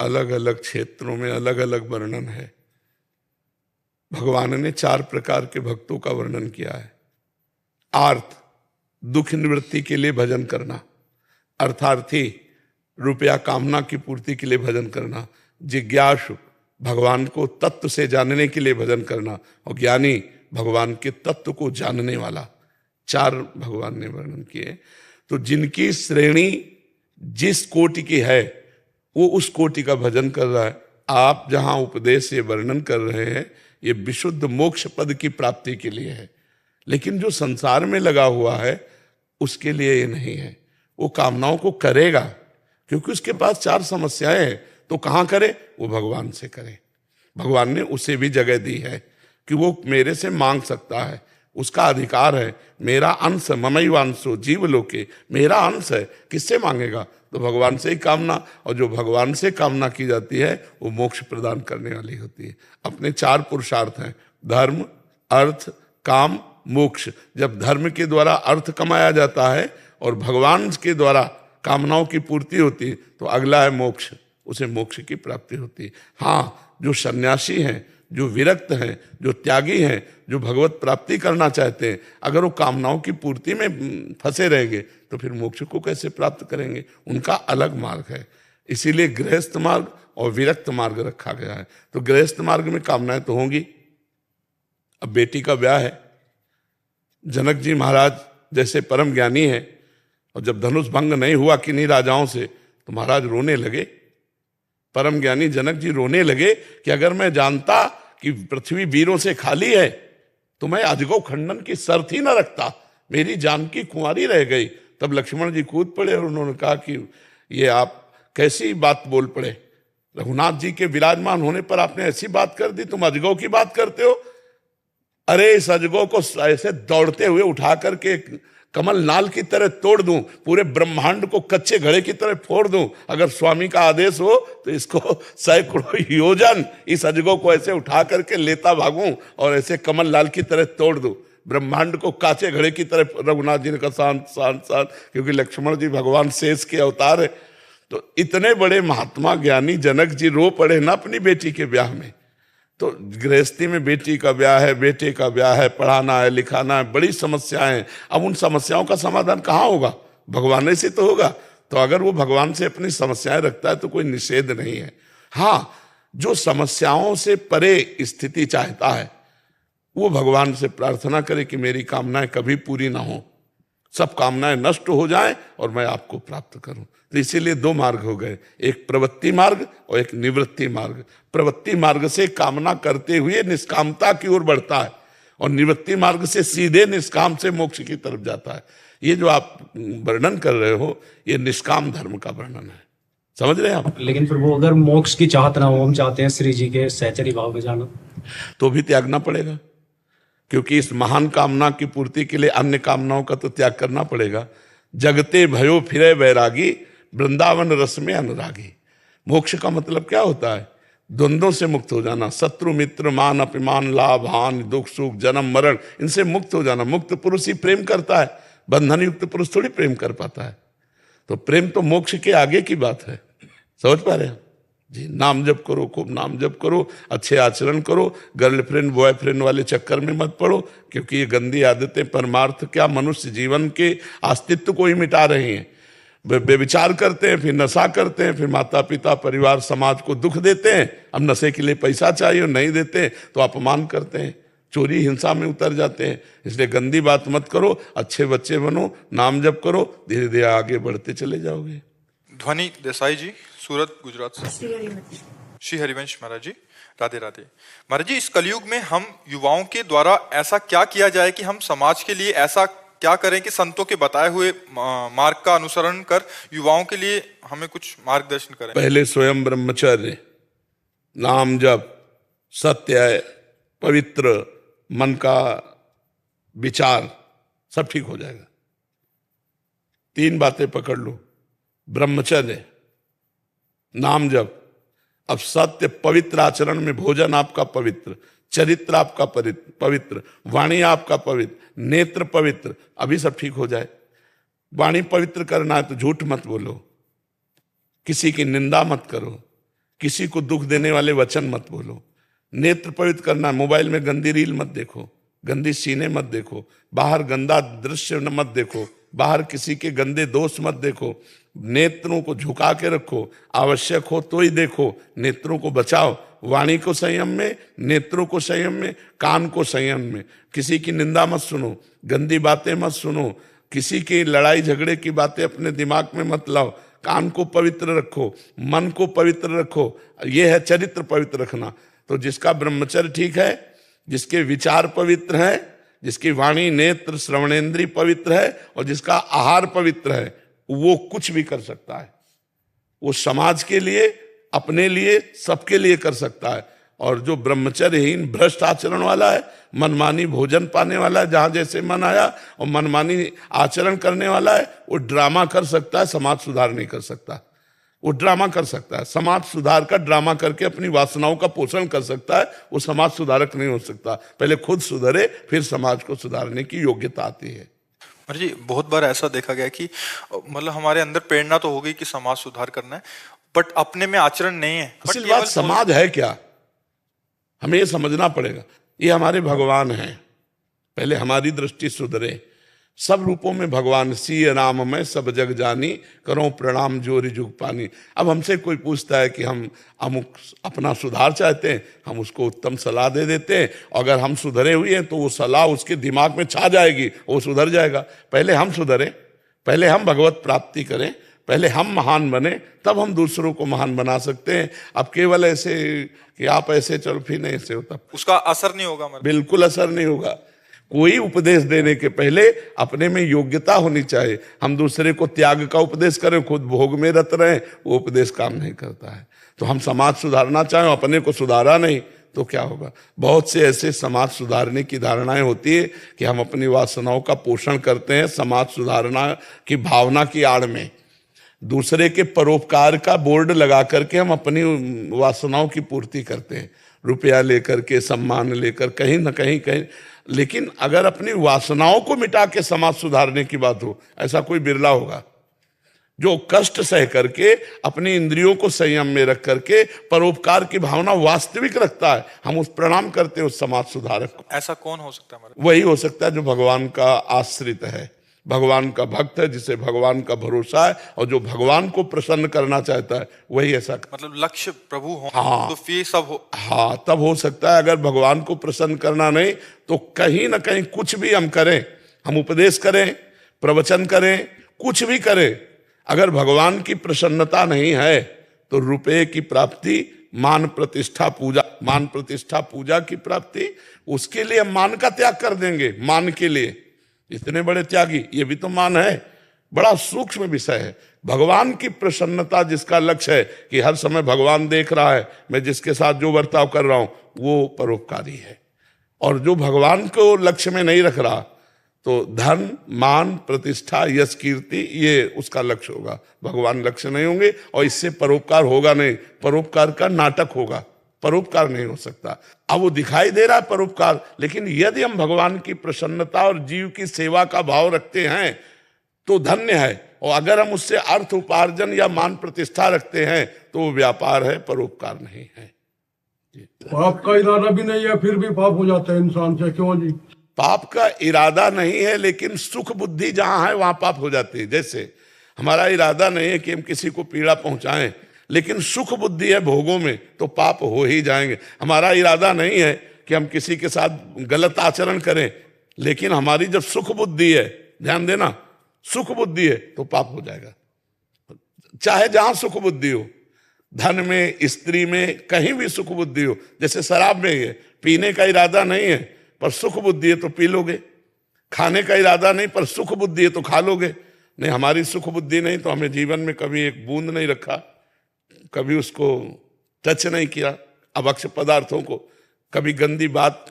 अलग अलग क्षेत्रों में अलग अलग वर्णन है। भगवान ने 4 प्रकार के भक्तों का वर्णन किया है। आर्त, दुख निवृत्ति के लिए भजन करना। अर्थार्थी, रुपया कामना की पूर्ति के लिए भजन करना। जिज्ञासु, भगवान को तत्व से जानने के लिए भजन करना। और ज्ञानी, भगवान के तत्व को जानने वाला। 4 भगवान ने वर्णन किए। तो जिनकी श्रेणी जिस कोटि की है वो उस कोटि का भजन कर रहा है। आप जहां उपदेश से वर्णन कर रहे हैं ये विशुद्ध मोक्ष पद की प्राप्ति के लिए है, लेकिन जो संसार में लगा हुआ है उसके लिए ये नहीं है। वो कामनाओं को करेगा क्योंकि उसके पास 4 समस्याएं हैं, तो कहां करे? वो भगवान से करे। भगवान ने उसे भी जगह दी है कि वो मेरे से मांग सकता है, उसका अधिकार है। मेरा अंश, ममैवांशो जीव लोके, मेरा अंश है। किससे मांगेगा? तो भगवान से ही कामना। और जो भगवान से कामना की जाती है वो मोक्ष प्रदान करने वाली होती है। अपने 4 पुरुषार्थ हैं, धर्म, अर्थ, काम, मोक्ष। जब धर्म के द्वारा अर्थ कमाया जाता है और भगवान के द्वारा कामनाओं की पूर्ति होती है तो अगला है मोक्ष, उसे मोक्ष की प्राप्ति होती है। हाँ, जो सन्यासी हैं, जो विरक्त हैं, जो त्यागी हैं, जो भगवत प्राप्ति करना चाहते हैं, अगर वो कामनाओं की पूर्ति में फंसे रहेंगे तो फिर मोक्ष को कैसे प्राप्त करेंगे? उनका अलग मार्ग है। इसीलिए गृहस्थ मार्ग और विरक्त मार्ग रखा गया है। तो गृहस्थ मार्ग में कामनाएं तो होंगी। अब बेटी का ब्याह है, जनक जी महाराज जैसे परम ज्ञानी हैं, और जब धनुष भंग नहीं हुआ किन्हीं राजाओं से तो महाराज रोने लगे। परम ज्ञानी जनक जी रोने लगे कि अगर मैं जानता कि पृथ्वी वीरों से खाली है तो मैं अजगौ खंडन की शर्त ही न रखता, मेरी जानकी कुंवारी रह गई। तब लक्ष्मण जी कूद पड़े और उन्होंने कहा कि ये आप कैसी बात बोल पड़े? रघुनाथ जी के विराजमान होने पर आपने ऐसी बात कर दी, तुम अजगौ की बात करते हो। अरे इस अजगौ को ऐसे दौड़ते हुए उठा करके कमल नाल की तरह तोड़ दूं, पूरे ब्रह्मांड को कच्चे घड़े की तरह फोड़ दूं। अगर स्वामी का आदेश हो तो इसको सैकड़ों योजन इस अजगौ को ऐसे उठा करके लेता भागूं और ऐसे कमल नाल की तरह तोड़ दूं, ब्रह्मांड को काचे घड़े की तरह। रघुनाथ जी ने कहा शांत शांत शांत, क्योंकि लक्ष्मण जी भगवान शेष के अवतार है। तो इतने बड़े महात्मा ज्ञानी जनक जी रो पड़े ना अपनी बेटी के ब्याह में। तो गृहस्थी में बेटी का ब्याह है, बेटे का ब्याह है, पढ़ाना है, लिखाना है, बड़ी समस्याएं। अब उन समस्याओं का समाधान कहाँ होगा? भगवान से तो होगा। तो अगर वो भगवान से अपनी समस्याएं रखता है तो कोई निषेध नहीं है। हाँ, जो समस्याओं से परे स्थिति चाहता है वो भगवान से प्रार्थना करे कि मेरी कामनाएं कभी पूरी ना हो, सब कामनाएं नष्ट हो जाएं और मैं आपको प्राप्त करूं। तो इसीलिए 2 मार्ग हो गए, एक प्रवृत्ति मार्ग और एक निवृत्ति मार्ग। प्रवृत्ति मार्ग से कामना करते हुए निष्कामता की ओर बढ़ता है और निवृत्ति मार्ग से सीधे निष्काम से मोक्ष की तरफ जाता है। ये जो आप वर्णन कर रहे हो ये निष्काम धर्म का वर्णन है, समझ रहे हैं आप? लेकिन फिर वो अगर मोक्ष की चाहत ना हो, हम चाहते हैं श्री जी के सहचरी भाव में जाना, तो भी त्यागना पड़ेगा, क्योंकि इस महान कामना की पूर्ति के लिए अन्य कामनाओं का तो त्याग करना पड़ेगा। जगते भयो फिरे वैरागी, वृंदावन रस में अनुरागी। मोक्ष का मतलब क्या होता है? द्वंद्वों से मुक्त हो जाना, शत्रु मित्र मान अपमान लाभ हानि दुख सुख जन्म मरण, इनसे मुक्त हो जाना। मुक्त पुरुष ही प्रेम करता है, बंधन युक्त पुरुष थोड़ी प्रेम कर पाता है। तो प्रेम तो मोक्ष के आगे की बात है, समझ पा रहे हैं जी? नाम जप करो, खूब नाम जप करो, अच्छे आचरण करो, गर्लफ्रेंड बॉयफ्रेंड वाले चक्कर में मत पड़ो, क्योंकि ये गंदी आदतें परमार्थ क्या मनुष्य जीवन के अस्तित्व को ही मिटा रही हैं। बेविचार करते हैं, फिर नशा करते हैं, फिर माता पिता परिवार समाज को दुख देते हैं। अब नशे के लिए पैसा चाहिए और नहीं देते तो अपमान करते हैं, चोरी हिंसा में उतर जाते हैं। इसलिए गंदी बात मत करो, अच्छे बच्चे बनो, नाम जप करो, धीरे धीरे आगे बढ़ते चले जाओगे। ध्वनि देसाई जी, सूरत, गुजरात से। श्री हरिवंश महाराज जी, राधे राधे। महाराज जी, इस कलयुग में हम युवाओं के द्वारा ऐसा क्या किया जाए कि हम समाज के लिए ऐसा क्या करें कि संतों के बताए हुए मार्ग का अनुसरण कर युवाओं के लिए हमें कुछ मार्गदर्शन करें? पहले स्वयं ब्रह्मचर्य, नाम जप, सत्य, पवित्र मन का विचार, सब ठीक हो जाएगा। 3 बातें पकड़ लो, ब्रह्मचर्य, नाम जप, अब सत्य, पवित्र आचरण में भोजन आपका पवित्र, चरित्र आपका पवित्र, वाणी आपका पवित्र, नेत्र पवित्र, अभी सब ठीक हो जाए। वाणी पवित्र करना है तो झूठ मत बोलो, किसी की निंदा मत करो, किसी को दुख देने वाले वचन मत बोलो। नेत्र पवित्र करना, मोबाइल में गंदी रील मत देखो, गंदी सीने मत देखो, बाहर गंदा दृश्य मत देखो, बाहर किसी के गंदे दोष मत देखो। नेत्रों को झुका के रखो, आवश्यक हो तो ही देखो, नेत्रों को बचाओ। वाणी को संयम में, नेत्रों को संयम में, कान को संयम में। किसी की निंदा मत सुनो, गंदी बातें मत सुनो, किसी की लड़ाई झगड़े की बातें अपने दिमाग में मत लाओ। कान को पवित्र रखो, मन को पवित्र रखो। यह है चरित्र पवित्र रखना। तो जिसका ब्रह्मचर्य ठीक है, जिसके विचार पवित्र हैं, जिसकी वाणी नेत्र श्रवणेन्द्रिय पवित्र है और जिसका आहार पवित्र है, वो कुछ भी कर सकता है। वो समाज के लिए, अपने लिए, सबके लिए कर सकता है। और जो ब्रह्मचर्यहीन भ्रष्ट आचरण वाला है, मनमानी भोजन पाने वाला है, जहां जैसे मन आया और मनमानी आचरण करने वाला है, वो ड्रामा कर सकता है, समाज सुधार नहीं कर सकता। वो ड्रामा कर सकता है, समाज सुधार का ड्रामा करके अपनी वासनाओं का पोषण कर सकता है। वो समाज सुधारक नहीं हो सकता। पहले खुद सुधरे, फिर समाज को सुधारने की योग्यता आती है। महाराज जी, बहुत बार ऐसा देखा गया कि मतलब हमारे अंदर प्रेरणा तो हो गई कि समाज सुधार करना है, बट अपने में आचरण नहीं है। असल बात समाज है क्या, हमें ये समझना पड़ेगा। ये हमारे भगवान हैं, पहले हमारी दृष्टि सुधरे। सब रूपों में भगवान, सिय राम मैं सब जग जानी, करो प्रणाम जोरी जुग पानी। अब हमसे कोई पूछता है कि हम अमुक अपना सुधार चाहते हैं, हम उसको उत्तम सलाह दे देते हैं। अगर हम सुधरे हुए हैं तो वो सलाह उसके दिमाग में छा जाएगी, वो सुधर जाएगा। पहले हम सुधरें, पहले हम भगवत प्राप्ति करें, पहले हम महान बने, तब हम दूसरों को महान बना सकते हैं। अब केवल ऐसे कि आप ऐसे चलो फिर नहीं ऐसे होता, उसका असर नहीं होगा। बिल्कुल असर नहीं होगा। कोई उपदेश देने के पहले अपने में योग्यता होनी चाहिए। हम दूसरे को त्याग का उपदेश करें, खुद भोग में रत रहें, वो उपदेश काम नहीं करता है। तो हम समाज सुधारना चाहें, अपने को सुधारा नहीं तो क्या होगा। बहुत से ऐसे समाज सुधारने की धारणाएं होती है कि हम अपनी वासनाओं का पोषण करते हैं समाज सुधारना की भावना की आड़ में। दूसरे के परोपकार का बोर्ड लगा करके हम अपनी वासनाओं की पूर्ति करते हैं, रुपया लेकर के, सम्मान लेकर, कहीं ना कहीं। लेकिन अगर अपनी वासनाओं को मिटा के समाज सुधारने की बात हो, ऐसा कोई बिरला होगा जो कष्ट सह करके अपनी इंद्रियों को संयम में रख करके परोपकार की भावना वास्तविक रखता है। हम उस प्रणाम करते हैं उस समाज सुधारक को। ऐसा कौन हो सकता है हमारे? वही हो सकता है जो भगवान का आश्रित है, भगवान का भक्त है, जिसे भगवान का भरोसा है और जो भगवान को प्रसन्न करना चाहता है, वही ऐसा। मतलब लक्ष्य प्रभु हो, हाँ, तो फिर सब हो। हाँ, तब हो सकता है। अगर भगवान को प्रसन्न करना नहीं तो कहीं ना कहीं कुछ भी हम करें, हम उपदेश करें, प्रवचन करें, कुछ भी करें, अगर भगवान की प्रसन्नता नहीं है तो रुपये की प्राप्ति, मान प्रतिष्ठा पूजा की प्राप्ति, उसके लिए हम मान का त्याग कर देंगे। मान के लिए इतने बड़े त्यागी, ये भी तो मान है। बड़ा सूक्ष्म विषय है। भगवान की प्रसन्नता जिसका लक्ष्य है कि हर समय भगवान देख रहा है, मैं जिसके साथ जो बर्ताव कर रहा हूं वो परोपकारी है। और जो भगवान को लक्ष्य में नहीं रख रहा तो धन, मान, प्रतिष्ठा, यश, कीर्ति, ये उसका लक्ष्य होगा। भगवान लक्ष्य नहीं होंगे और इससे परोपकार होगा नहीं। परोपकार का नाटक होगा, परोपकार नहीं हो सकता। अब वो दिखाई दे रहा है परोपकार, लेकिन यदि हम भगवान की प्रसन्नता और जीव की सेवा का भाव रखते हैं तो धन्य है। और अगर हम उससे अर्थ उपार्जन या मान प्रतिष्ठा रखते हैं तो वो व्यापार है, परोपकार नहीं है। पाप का इरादा भी नहीं है फिर भी पाप हो जाता है इंसान से, क्यों जी? पाप का इरादा नहीं है, लेकिन सुख बुद्धि जहां है वहां पाप हो जाती है। जैसे हमारा इरादा नहीं है कि हम किसी को पीड़ा पहुंचाएं, लेकिन सुख बुद्धि है भोगों में, तो पाप हो ही जाएंगे। हमारा इरादा नहीं है कि हम किसी के साथ गलत आचरण करें, लेकिन हमारी जब सुख बुद्धि है, ध्यान देना, सुख बुद्धि है तो पाप हो जाएगा। चाहे जहां सुख बुद्धि हो, धन में, स्त्री में, कहीं भी सुख बुद्धि हो। जैसे शराब में है, पीने का इरादा नहीं है पर सुख बुद्धि है तो पी लोगे। खाने का इरादा नहीं पर सुख बुद्धि है तो खा लोगे। नहीं, हमारी सुख बुद्धि नहीं तो हमें जीवन में कभी एक बूंद नहीं रखा, कभी उसको टच नहीं किया, अभक्ष्य पदार्थों को, कभी गंदी बात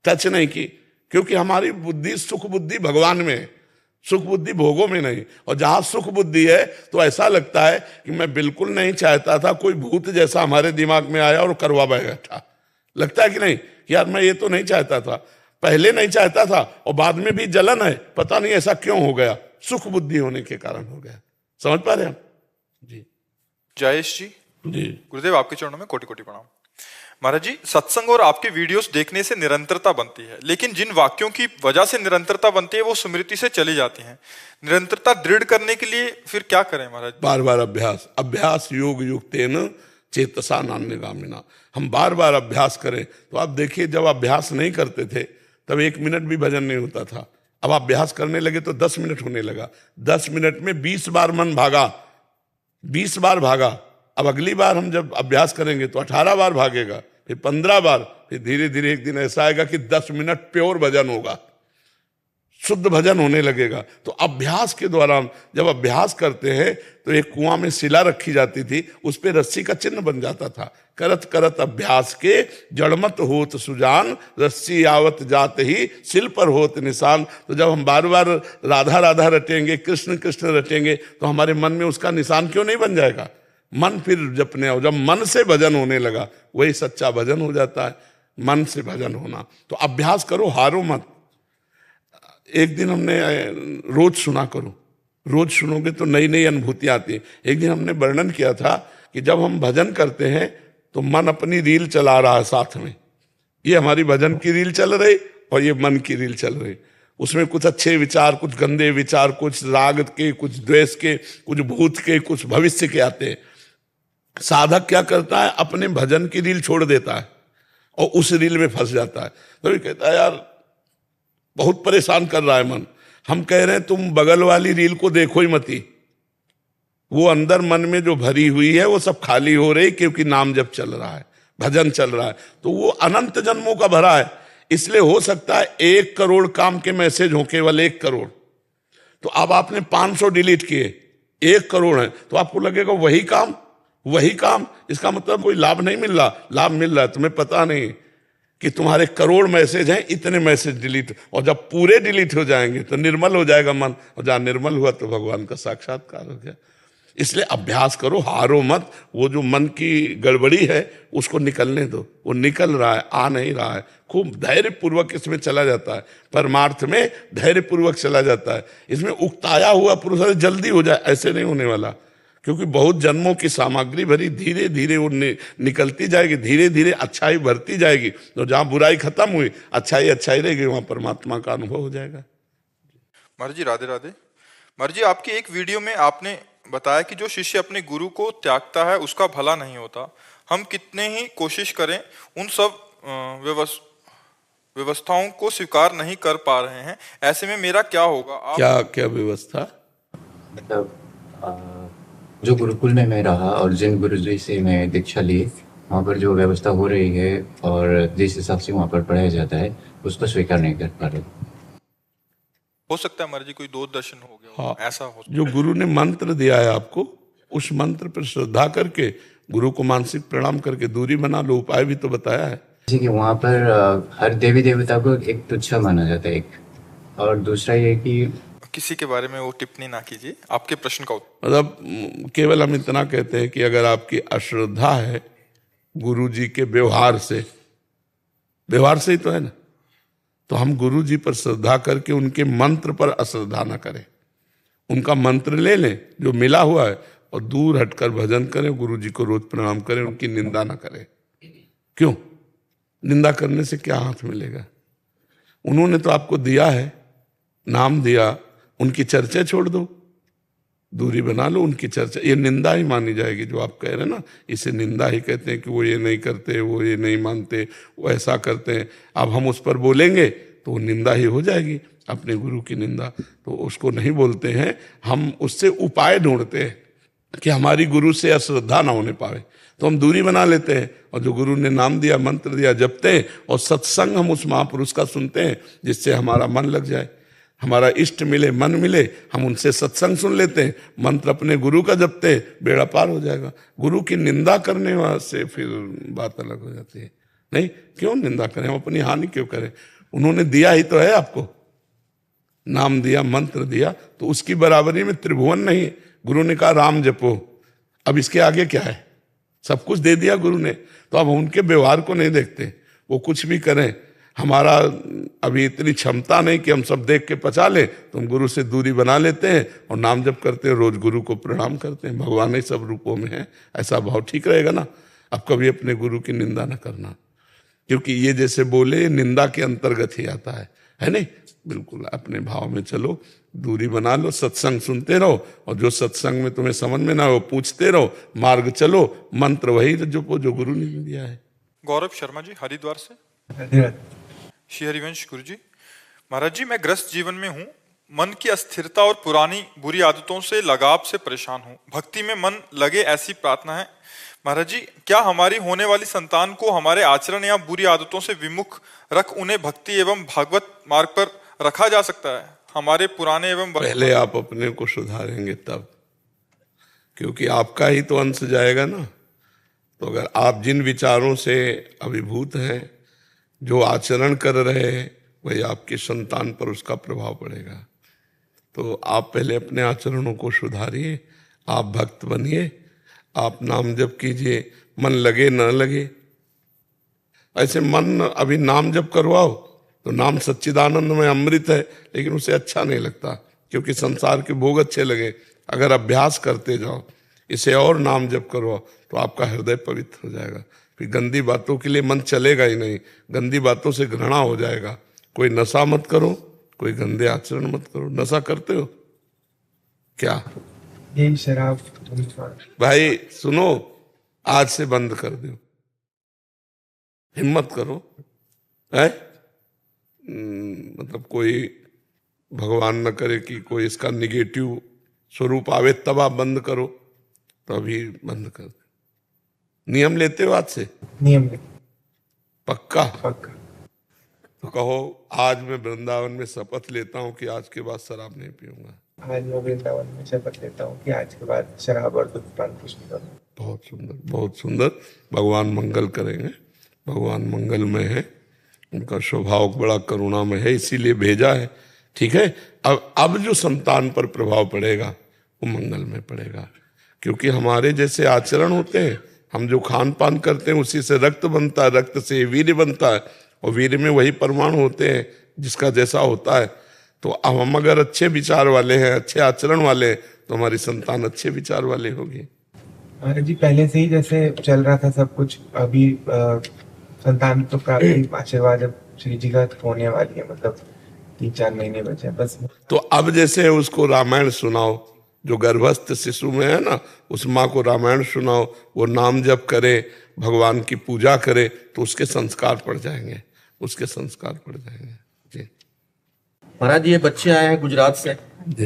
टच नहीं की, क्योंकि हमारी बुद्धि, सुख बुद्धि भगवान में है, सुख बुद्धि भोगों में नहीं। और जहां सुख बुद्धि है तो ऐसा लगता है कि मैं बिल्कुल नहीं चाहता था, कोई भूत जैसा हमारे दिमाग में आया और करवा बैठा। लगता है कि नहीं, यार मैं ये तो नहीं चाहता था, पहले नहीं चाहता था और बाद में भी जलन है, पता नहीं ऐसा क्यों हो गया, सुख बुद्धि होने के कारण हो गया। समझ पा रहे हैं जी? जयेश जी, जी। गुरुदेव आपके चरणों में कोटि कोटि प्रणाम। महाराज जी, सत्संग और आपके वीडियोस देखने से निरंतरता बनती है, लेकिन जिन वाक्यों की वजह से निरंतरता बनती है वो स्मृति से चली जाती हैं। निरंतरता दृढ़ करने के लिए फिर क्या करें महाराज? बार बार अभ्यास, अभ्यास योग युक्तेन चेतसा नान्यगामिना। हम बार बार अभ्यास करें। तो आप देखिए, जब अभ्यास नहीं करते थे तब 1 मिनट भी भजन नहीं होता था। अब अभ्यास करने लगे तो 10 मिनट होने लगा। 10 मिनट में 20 बार मन भागा, 20 बार भागा। अब अगली बार हम जब अभ्यास करेंगे तो 18 बार भागेगा, फिर 15 बार, फिर धीरे धीरे एक दिन ऐसा आएगा कि 10 मिनट प्योर भजन होगा, शुद्ध भजन होने लगेगा। तो अभ्यास के द्वारा जब अभ्यास करते हैं तो एक कुआं में शिला रखी जाती थी, उस पे रस्सी का चिन्ह बन जाता था। करत करत अभ्यास के जड़मत होत सुजान, रस्सी आवत जात ही शिल पर होत निशान। तो जब हम बार बार राधा राधा रटेंगे, कृष्ण कृष्ण रटेंगे, तो हमारे मन में उसका निशान क्यों नहीं बन जाएगा? मन फिर जपने, और जब मन से भजन होने लगा वही सच्चा भजन हो जाता है, मन से भजन होना। तो अभ्यास करो, हारो मत। एक दिन हमने, रोज सुना करो, रोज सुनोगे तो नई नई अनुभूति आती है। एक दिन हमने वर्णन किया था कि जब हम भजन करते हैं तो मन अपनी रील चला रहा है साथ में। ये हमारी भजन की रील चल रही और ये मन की रील चल रही। उसमें कुछ अच्छे विचार, कुछ गंदे विचार, कुछ राग के, कुछ द्वेष के, कुछ भूत के, कुछ भविष्य के आते हैं। साधक क्या करता है? अपने भजन की रील छोड़ देता है और उस रील में फंस जाता है। तो कहता है यार बहुत परेशान कर रहा है मन। हम कह रहे हैं तुम बगल वाली रील को देखो ही मती, वो अंदर मन में जो भरी हुई है वो सब खाली हो रही, क्योंकि नाम जब चल रहा है, भजन चल रहा है, तो वो अनंत जन्मों का भरा है। इसलिए हो सकता है 1 करोड़ काम के मैसेज हो, केवल 1 करोड़। तो अब आपने 500 डिलीट किए, 1 करोड़ है, तो आपको लगेगा वही काम वही काम। इसका मतलब कोई लाभ नहीं मिल रहा। लाभ मिल रहा है, तुम्हें पता नहीं कि तुम्हारे करोड़ मैसेज हैं, इतने मैसेज डिलीट, और जब पूरे डिलीट हो जाएंगे तो निर्मल हो जाएगा मन, और जहां निर्मल हुआ तो भगवान का साक्षात्कार हो गया। इसलिए अभ्यास करो, हारो मत। वो जो मन की गड़बड़ी है उसको निकलने दो, वो निकल रहा है, आ नहीं रहा है। खूब धैर्य पूर्वक इसमें चला जाता है, परमार्थ में धैर्य पूर्वक चला जाता है। इसमें उकताया हुआ पुरुष जल्दी हो जाए ऐसे नहीं होने वाला, क्योंकि बहुत जन्मों की सामग्री भरी, धीरे धीरे वो निकलती जाएगी, धीरे धीरे अच्छाई बढ़ती जाएगी। तो जहां बुराई खत्म हुई, अच्छाई अच्छाई रहेगी, वहां परमात्मा का अनुभव हो जाएगा। महाराज जी राधे राधे। महाराज जी, आपकी एक वीडियो में आपने बताया कि जो शिष्य अपने गुरु को त्यागता है उसका भला नहीं होता। हम कितने ही कोशिश करें उन सब व्यवस्थाओं को स्वीकार नहीं कर पा रहे हैं। ऐसे में मेरा क्या होगा? आप क्या क्या व्यवस्था? मतलब जो गुरुकुल में मैं रहा और जिन गुरुजी से मैं दीक्षा ली, वहाँ पर जो व्यवस्था हो रही है और जिस हिसाब से वहाँ पर पढ़ाया जाता है उसको स्वीकार नहीं कर पा रहे। हो सकता है महाराज जी कोई 2 दर्शन हो गया। हाँ, ऐसा हो सकता जो गुरु ने मंत्र दिया है आपको, उस मंत्र पर श्रद्धा करके, गुरु को मानसिक प्रणाम करके दूरी बना लो। उपाय भी तो बताया है। जैसे कि वहाँ पर हर देवी देवता को एक तुच्छ माना जाता है, एक, और दूसरा ये कि किसी के बारे में वो टिप्पणी ना कीजिए। आपके प्रश्न का उत्तर। मतलब केवल हम इतना कहते हैं कि अगर आपकी अश्रद्धा है गुरु जी के व्यवहार से ही तो है ना, तो हम गुरु जी पर श्रद्धा करके उनके मंत्र पर अश्रद्धा ना करें। उनका मंत्र ले लें जो मिला हुआ है और दूर हटकर भजन करें, गुरु जी को रोज प्रणाम करें, उनकी निंदा ना करें। क्यों? निंदा करने से क्या हाथ मिलेगा? उन्होंने तो आपको दिया है, नाम दिया, उनकी चर्चा छोड़ दो, दूरी बना लो उनकी चर्चा। ये निंदा ही मानी जाएगी जो आप कह रहे हैं ना, इसे निंदा ही कहते हैं कि वो ये नहीं करते, वो ये नहीं मानते, वो ऐसा करते हैं। अब हम उस पर बोलेंगे तो वो निंदा ही हो जाएगी, अपने गुरु की निंदा। तो उसको नहीं बोलते हैं, हम उससे उपाय ढूंढते हैं कि हमारी गुरु से अश्रद्धा ना होने पावे, तो हम दूरी बना लेते हैं। और जो गुरु ने नाम दिया, मंत्र दिया, जपते हैं, और सत्संग हम उस महापुरुष का सुनते हैं जिससे हमारा मन लग जाए, हमारा इष्ट मिले, मन मिले, हम उनसे सत्संग सुन लेते हैं, मंत्र अपने गुरु का जपते हैं, बेड़ा पार हो जाएगा। गुरु की निंदा करने से फिर बात अलग हो जाती है। नहीं, क्यों निंदा करें, हम अपनी हानि क्यों करें? उन्होंने दिया ही तो है आपको, नाम दिया, मंत्र दिया, तो उसकी बराबरी में त्रिभुवन नहीं है। गुरु ने कहा राम जपो, अब इसके आगे क्या है? सब कुछ दे दिया गुरु ने। तो अब उनके व्यवहार को नहीं देखते, वो कुछ भी करें। हमारा अभी इतनी क्षमता नहीं कि हम सब देख के पचा लें, तो हम गुरु से दूरी बना लेते हैं और नाम जप करते हैं, रोज गुरु को प्रणाम करते हैं। भगवान ही सब रूपों में है, ऐसा भाव ठीक रहेगा ना। अब कभी अपने गुरु की निंदा न करना, क्योंकि ये जैसे बोले निंदा के अंतर्गत ही आता है नहीं। बिल्कुल अपने भाव में चलो, दूरी बना लो, सत्संग सुनते रहो, और जो सत्संग में तुम्हें समझ में ना हो पूछते रहो, मार्ग चलो, मंत्र वही जो गुरु ने दिया है। गौरव शर्मा जी हरिद्वार से। श्री हरिवंश गुरु जी, महाराज जी मैं ग्रस्त जीवन में हूँ, मन की अस्थिरता और पुरानी बुरी आदतों से लगाव से परेशान हूँ। भक्ति में मन लगे ऐसी प्रार्थना है। महाराज जी क्या हमारी होने वाली संतान को हमारे आचरण या बुरी आदतों से विमुख रख उन्हें भक्ति एवं भागवत मार्ग पर रखा जा सकता है? हमारे पुराने एवं पहले आप अपने को सुधारेंगे तब, क्योंकि आपका ही तो अंश जाएगा ना। तो अगर आप जिन विचारों से अभिभूत हैं, जो आचरण कर रहे हैं, वही आपकी संतान पर उसका प्रभाव पड़ेगा। तो आप पहले अपने आचरणों को सुधारिए, आप भक्त बनिए, आप नाम जप कीजिए, मन लगे न लगे। ऐसे मन अभी नाम जप करवाओ तो नाम सच्चिदानंद में अमृत है, लेकिन उसे अच्छा नहीं लगता क्योंकि संसार के भोग अच्छे लगे। अगर अभ्यास करते जाओ, इसे और नाम जप करो, तो आपका हृदय पवित्र हो जाएगा। फिर गंदी बातों के लिए मन चलेगा ही नहीं, गंदी बातों से घृणा हो जाएगा। कोई नशा मत करो, कोई गंदे आचरण मत करो। नशा करते हो क्या? यही शराब। भाई सुनो, आज से बंद कर दो, हिम्मत करो। है मतलब कोई भगवान न करे कि कोई इसका निगेटिव स्वरूप आवे, तब आप बंद करो, तो अभी बंद कर दो। नियम लेते हो आज से? नियम पक्का? पक्का। तो कहो आज मैं वृंदावन में शपथ लेता हूँ कि आज के बाद शराब नहीं पीऊंगा। आज मैं वृंदावन में शपथ लेता हूँ कि आज के बाद शराब और धूम्रपान कुछ नहीं करूँगा। बहुत सुंदर, बहुत सुंदर। भगवान मंगल करेंगे, भगवान मंगलमय है, उनका स्वभाव बड़ा करुणामय है, इसीलिए भेजा है। ठीक है, अब जो संतान पर प्रभाव पड़ेगा वो मंगल में पड़ेगा, क्योंकि हमारे जैसे आचरण होते हैं, हम जो खान पान करते हैं उसी से रक्त बनता है, रक्त से वीर्य बनता है, और वीर्य में वही परमाणु होते हैं जिसका जैसा होता है। तो अब हम अगर अच्छे विचार वाले हैं, अच्छे आचरण वाले हैं, तो हमारी संतान अच्छे विचार वाले होगी। महाराज जी पहले से ही जैसे चल रहा था सब कुछ, अभी संतान तो काफी आशीर्वाद अब श्री जी का होने वाली है, मतलब 3-4 महीने बचे बस। तो अब जैसे उसको रामायण सुनाओ, जो गर्भस्थ शिशु में है ना, उस माँ को रामायण सुनाओ, वो नाम जप करे, भगवान की पूजा करे, तो उसके संस्कार पड़ जाएंगे, उसके संस्कार पड़ जाएंगे। जी महाराज ये बच्चे आए हैं गुजरात से,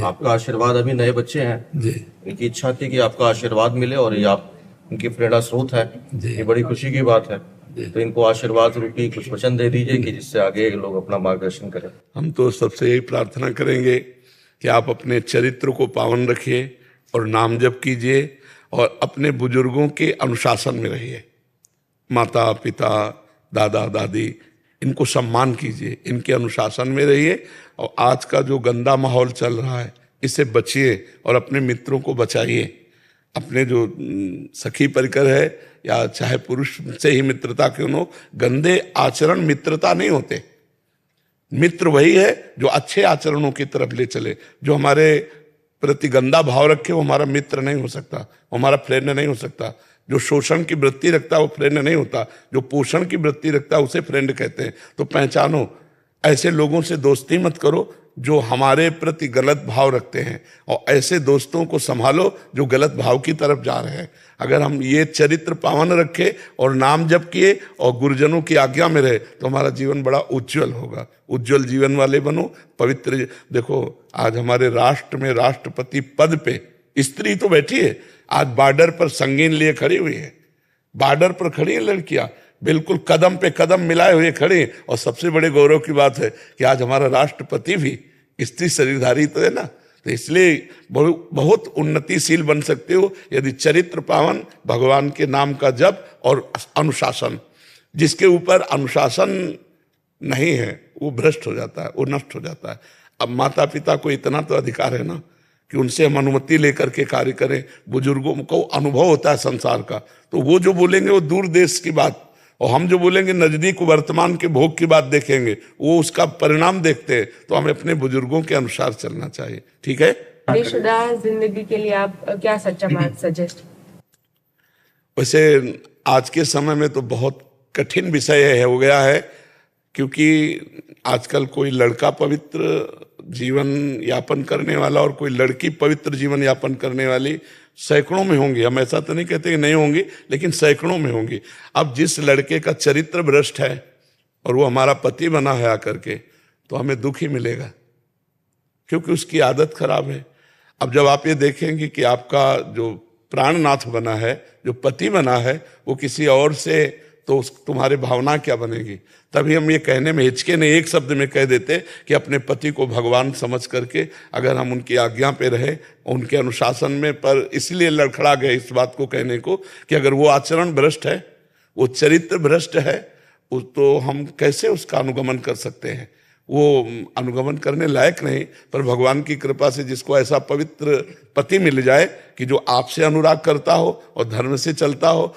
आपका आशीर्वाद, अभी नए बच्चे हैं जी। इनकी इच्छा थी कि आपका आशीर्वाद मिले और ये आप इनकी प्रेरणा स्रोत है, ये बड़ी खुशी की बात है। तो इनको आशीर्वाद रूपी कुछ वचन दे दीजिए कि जिससे आगे लोग अपना मार्गदर्शन करें। हम तो सबसे यही प्रार्थना करेंगे कि आप अपने चरित्र को पावन रखिए और नाम जप कीजिए और अपने बुजुर्गों के अनुशासन में रहिए। माता पिता दादा दादी इनको सम्मान कीजिए, इनके अनुशासन में रहिए, और आज का जो गंदा माहौल चल रहा है इससे बचिए और अपने मित्रों को बचाइए। अपने जो सखी परिकर है या चाहे पुरुष से ही मित्रता क्यों न हो, गंदे आचरण मित्रता नहीं होते। मित्र वही है जो अच्छे आचरणों की तरफ ले चले। जो हमारे प्रति गंदा भाव रखे वो हमारा मित्र नहीं हो सकता, वो हमारा फ्रेंड नहीं हो सकता। जो शोषण की वृत्ति रखता है वो फ्रेंड नहीं होता, जो पोषण की वृत्ति रखता है उसे फ्रेंड कहते हैं। तो पहचानो, ऐसे लोगों से दोस्ती मत करो जो हमारे प्रति गलत भाव रखते हैं, और ऐसे दोस्तों को संभालो जो गलत भाव की तरफ जा रहे हैं। अगर हम ये चरित्र पावन रखे और नाम जप किए और गुरुजनों की आज्ञा में रहे तो हमारा जीवन बड़ा उज्जवल होगा। उज्जवल जीवन वाले बनो, पवित्र। देखो आज हमारे राष्ट्र में राष्ट्रपति पद पे स्त्री तो बैठी है, आज बॉर्डर पर संगीन लिए खड़ी हुई है, बॉर्डर पर खड़ी है लड़कियां, बिल्कुल कदम पे कदम मिलाए हुए खड़े। और सबसे बड़े गौरव की बात है कि आज हमारा राष्ट्रपति भी स्त्री शरीरधारी तो है ना। तो इसलिए बहुत उन्नतिशील बन सकते हो यदि चरित्र पावन, भगवान के नाम का जप और अनुशासन। जिसके ऊपर अनुशासन नहीं है वो भ्रष्ट हो जाता है, वो नष्ट हो जाता है। अब माता पिता को इतना तो अधिकार है ना कि उनसे हम अनुमति लेकर के कार्य करें। बुजुर्गों को अनुभव होता है संसार का, तो वो जो बोलेंगे वो दूर देश की बात, और हम जो बोलेंगे नजदीक वर्तमान के भोग की बात देखेंगे, वो उसका परिणाम देखते हैं। तो हमें अपने बुजुर्गों के अनुसार चलना चाहिए। ठीक है। शादीशुदा जिंदगी के लिए आप क्या सच्चा मार्ग सजेस्ट? वैसे आज के समय में तो बहुत कठिन विषय हो गया है, क्योंकि आजकल कोई लड़का पवित्र जीवन यापन करने वाला और कोई लड़की पवित्र जीवन यापन करने वाली सैकड़ों में होंगी। हम ऐसा तो नहीं कहते कि नहीं होंगी, लेकिन सैकड़ों में होंगी। अब जिस लड़के का चरित्र भ्रष्ट है और वो हमारा पति बना है आकर के, तो हमें दुख ही मिलेगा, क्योंकि उसकी आदत खराब है। अब जब आप ये देखेंगे कि आपका जो प्राणनाथ बना है, जो पति बना है, वो किसी और से, तो तुम्हारी भावना क्या बनेगी? तभी हम ये कहने में हिचके नहीं, एक शब्द में कह देते कि अपने पति को भगवान समझ करके अगर हम उनकी आज्ञा पे रहे, उनके अनुशासन में, पर इसलिए लड़खड़ा गए इस बात को कहने को कि अगर वो आचरण भ्रष्ट है, वो चरित्र भ्रष्ट है, तो हम कैसे उसका अनुगमन कर सकते हैं? वो अनुगमन करने लायक नहीं। पर भगवान की कृपा से जिसको ऐसा पवित्र पति मिल जाए कि जो आपसे अनुराग करता हो और धर्म से चलता हो